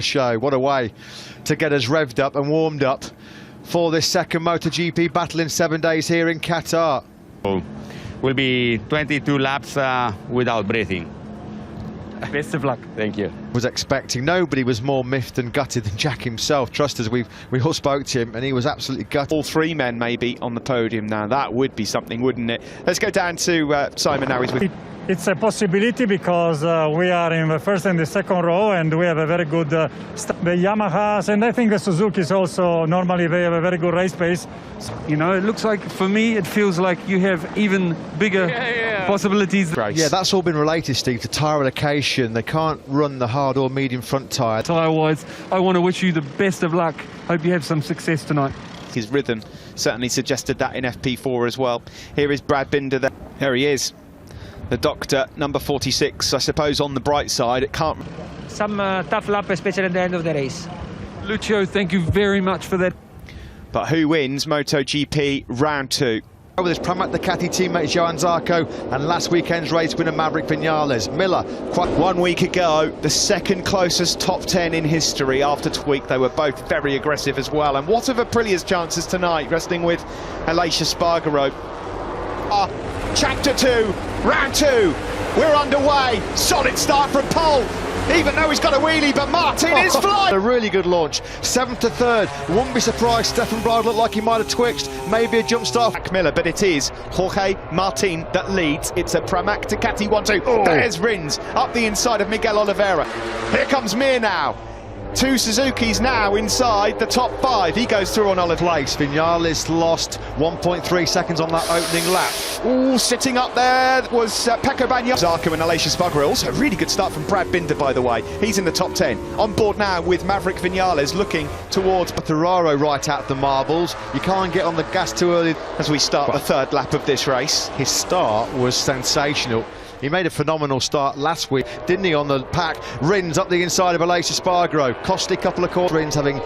show. What a way to get us revved up and warmed up for this second MotoGP battle in 7 days here in Qatar. Will be 22 laps without breathing. Best of luck. Thank you. Was expecting. Nobody was more miffed and gutted than Jack himself. Trust us, we all spoke to him and he was absolutely gutted. All three men maybe on the podium now. That would be something, wouldn't it? Let's go down to Simon now. He's with. It's a possibility because we are in the first and the second row and we have a very good the Yamahas, and I think the Suzuki's also normally they have a very good race pace. You know, it looks like, for me, it feels like you have even bigger possibilities. Yeah, that's all been related, Steve, to tyre allocation. They can't run the hard or medium front tyre. Tyre-wise, I want to wish you the best of luck. Hope you have some success tonight. His rhythm certainly suggested that in FP4 as well. Here is Brad Binder. There he is. The doctor, number 46, I suppose on the bright side, it can't... Some tough lap, especially at the end of the race. Lucio, thank you very much for that. But who wins MotoGP round 2? With his Pramac Ducati teammate Johan Zarco and last weekend's race winner Maverick Vinales. Miller, quite 1 week ago, the second closest top 10 in history after tweak. They were both very aggressive as well. And what of Aprilia's chances tonight, resting with Aleix Espargaro. Chapter 2, round 2, we're underway. Solid start from pole, even though he's got a wheelie, but Martin is flying. A really good launch, 7th to 3rd. Wouldn't be surprised Stefan Bradl looked like he might have twitched, maybe a jump start. Jack Miller, but it is Jorge Martin that leads. It's a Pramac Ducati 1-2. There's Rins up the inside of Miguel Oliveira. Here comes Mir now. 2 Suzukis now inside the top 5. He goes through on Oliveira. Place. Vinales lost 1.3 seconds on that opening lap. Ooh, sitting up there was Pecco Bagnaia. Zarco and Aleix Espargaro. Also a really good start from Brad Binder, by the way. He's in the top 10. On board now with Maverick Vinales looking towards Ferraro right out the marbles. You can't get on the gas too early. As we start the 3rd lap of this race. His start was sensational. He made a phenomenal start last week, didn't he, on the pack? Rins up the inside of Aleix Espargaro. Costly couple of quarters. Rins having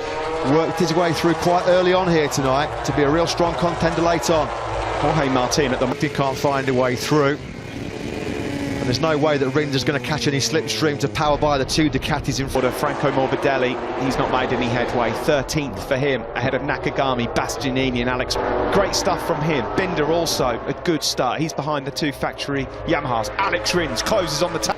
worked his way through quite early on here tonight to be a real strong contender late on. Jorge Martin at the moment. He can't find a way through. And there's no way that Rins is going to catch any slipstream to power by the 2 Ducatis in front of Franco Morbidelli. He's not made any headway. 13th for him, ahead of Nakagami, Bastianini and Alex. Great stuff from him. Binder also a good start. He's behind the 2 factory Yamahas. Alex Rins closes on the top.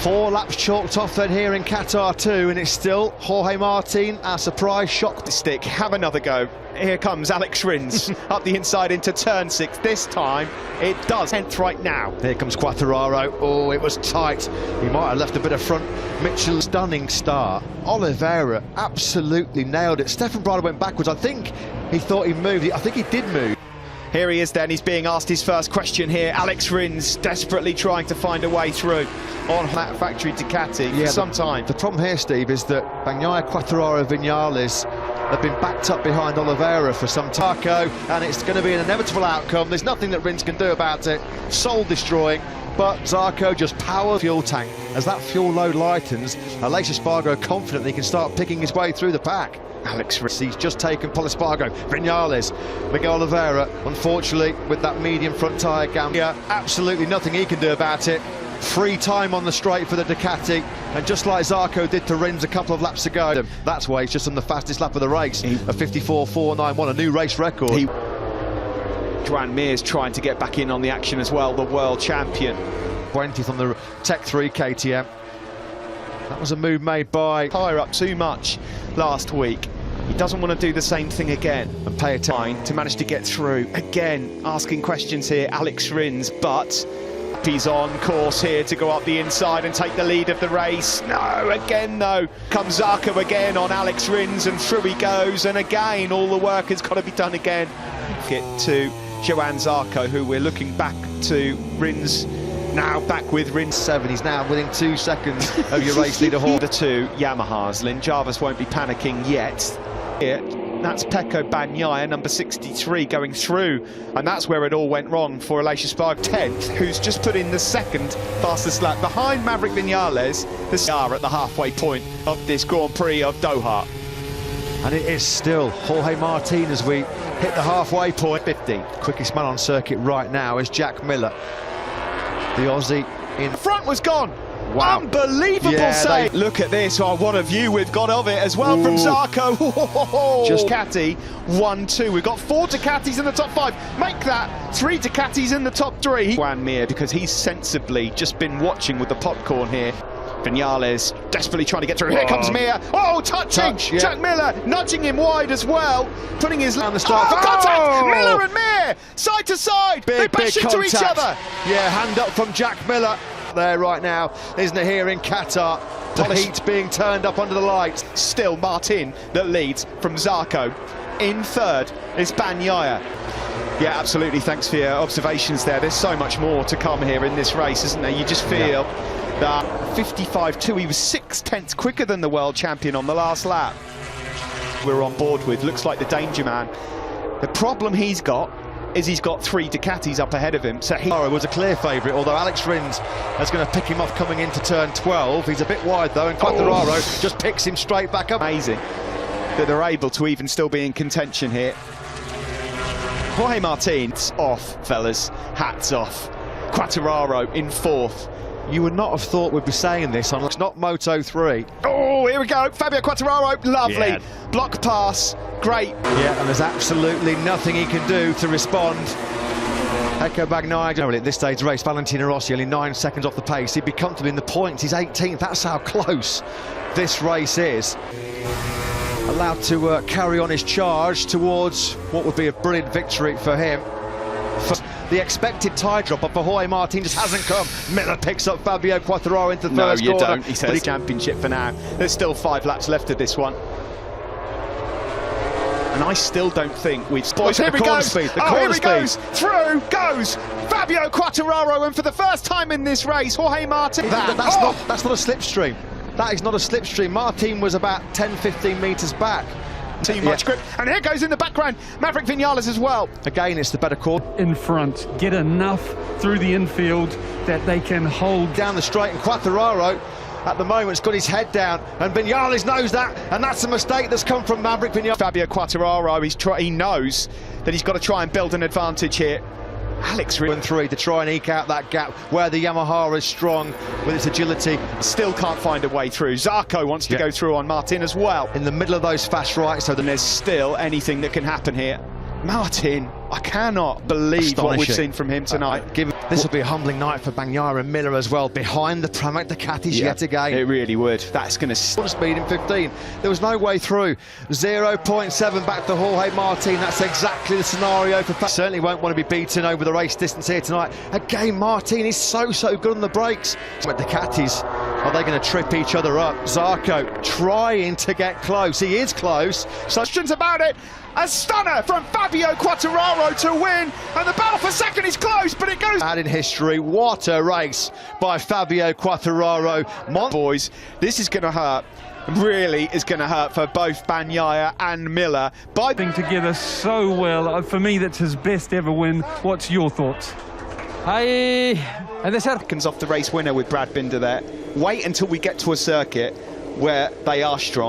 4 laps chalked off then here in Qatar 2, and it's still Jorge Martin, our surprise shock stick. Have another go. Here comes Alex Rins up the inside into turn 6. This time it does. 10th right now. Here comes Quartararo. Oh, it was tight. He might have left a bit of front. Mitchell, stunning start. Oliveira absolutely nailed it. Stefan Bradl went backwards. I think he thought he moved. I think he did move. Here he is then, he's being asked his first question here. Alex Rins desperately trying to find a way through on that factory Ducati for some time. The problem here, Steve, is that Bagnaia, Quartararo, Vinales have been backed up behind Oliveira for some time. And it's going to be an inevitable outcome. There's nothing that Rins can do about it. Soul destroying. But Zarco just power fuel tank. As that fuel load lightens, Aleix Espargaro confidently can start picking his way through the pack. Alex Rins, he's just taken Pol Espargaro, Vinales, Miguel Oliveira, unfortunately with that medium front tyre gambia, absolutely nothing he can do about it. Free time on the straight for the Ducati, and just like Zarco did to Rins a couple of laps ago, that's why he's just on the fastest lap of the race, a 54.491, a new race record. Joan Mir's trying to get back in on the action as well, the world champion. 20th on the Tech 3 KTM. That was a move made by... Higher up too much last week. He doesn't want to do the same thing again and pay a time to manage to get through. Again, asking questions here, Alex Rins, but he's on course here to go up the inside and take the lead of the race. No, again though, comes Zarco again on Alex Rins and through he goes, and again all the work has got to be done again. Get to Johan Zarco, who we're looking back to. Rins now back with Rins 7. He's now within 2 seconds of your race leader Hall. The 2 Yamahas. Lynn Jarvis won't be panicking yet. Here, that's Pecco Bagnaia, number 63, going through, and that's where it all went wrong for Aleix Espargaro, 10th, who's just put in the 2nd fastest lap behind Maverick Vinales. The star at the halfway point of this Grand Prix of Doha. And it is still Jorge Martin as we hit the halfway point. 50. Quickest man on circuit right now is Jack Miller. The Aussie in front was gone. Wow. Unbelievable Yeah, save. Look at this. Oh, what a view we've got of it as well from Zarco. Just Ducati 1-2. We've got 4 Ducatis in the top 5. Make that 3 Ducatis in the top 3. Juan Mir, because he's sensibly just been watching with the popcorn here. Vinales desperately trying to get through. Here comes Mir. Oh, touching! Yeah. Jack Miller nudging him wide as well, putting his down the start. Oh, contact! Miller and Mir side to side. They bash into each other. Yeah, hand up from Jack Miller. There right now, isn't it, here in Qatar? The heat being turned up under the lights. Still Martin that leads from Zarco. In third is Bagnaia. Yeah, absolutely. Thanks for your observations there. There's so much more to come here in this race, isn't there? You just feel that 55.2, he was 6/10 quicker than the world champion on the last lap. We're on board with, looks like the danger man. The problem he's got is he's got 3 Ducatis up ahead of him. So he was a clear favourite, although Alex Rins is going to pick him off coming into turn 12. He's a bit wide though, and Quartararo just picks him straight back up. Amazing that they're able to even still be in contention here. Jorge Martin's off, fellas. Hats off. Quartararo in 4th. You would not have thought we'd be saying this on it's not Moto 3. Oh, here we go. Fabio Quartararo, lovely. Yeah. Block pass, great. Yeah, and there's absolutely nothing he can do to respond. Pecco Bagnaia, at this stage race, Valentino Rossi only 9 seconds off the pace. He'd be comfortably in the points. He's 18th. That's how close this race is. Allowed to carry on his charge towards what would be a brilliant victory for him. The expected tie drop up for Jorge Martin just hasn't come. Miller picks up Fabio Quartararo into the first corner. No, you don't. He says championship for now. There's still 5 laps left of this one. And I still don't think we've... Boys, here we go. Here he goes. Through goes Fabio Quartararo, and for the first time in this race, Jorge Martin... That's not a slipstream. That is not a slipstream. Martin was about 10-15 metres back. Too much grip, and here goes in the background Maverick Vinales as well. Again, it's the better call. In front, get enough through the infield that they can hold down the straight, and Quartararo at the moment has got his head down, and Vinales knows that, and that's a mistake that's come from Maverick Vinales. Fabio Quartararo, he knows that he's got to try and build an advantage here. Alex Rins 3 to try and eke out that gap where the Yamaha is strong with its agility. Still can't find a way through. Zarco wants to go through on Martin as well. In the middle of those fast rights, so then there's still anything that can happen here. Martin, I cannot believe what we've seen from him tonight. This will be a humbling night for Bagnaia and Miller as well, behind the Pramac Ducatis yet again. It really would. That's going to... Speed in 15. There was no way through. 0.7 back to Jorge Martin. That's exactly the scenario for... Certainly won't want to be beaten over the race distance here tonight. Again, Martin is so good on the brakes. But Ducatis, are they going to trip each other up? Zarco trying to get close. He is close. Questions about it. A stunner from Fabio Quartararo to win, and the battle for second is close, but it goes... In history, what a race by Fabio Quartararo. Boys, this is going to hurt. Really is going to hurt for both Bagnaia and Miller. Together so well. For me, that's his best ever win. What's your thoughts? Seconds off the race winner with Brad Binder there. Wait until we get to a circuit where they are strong.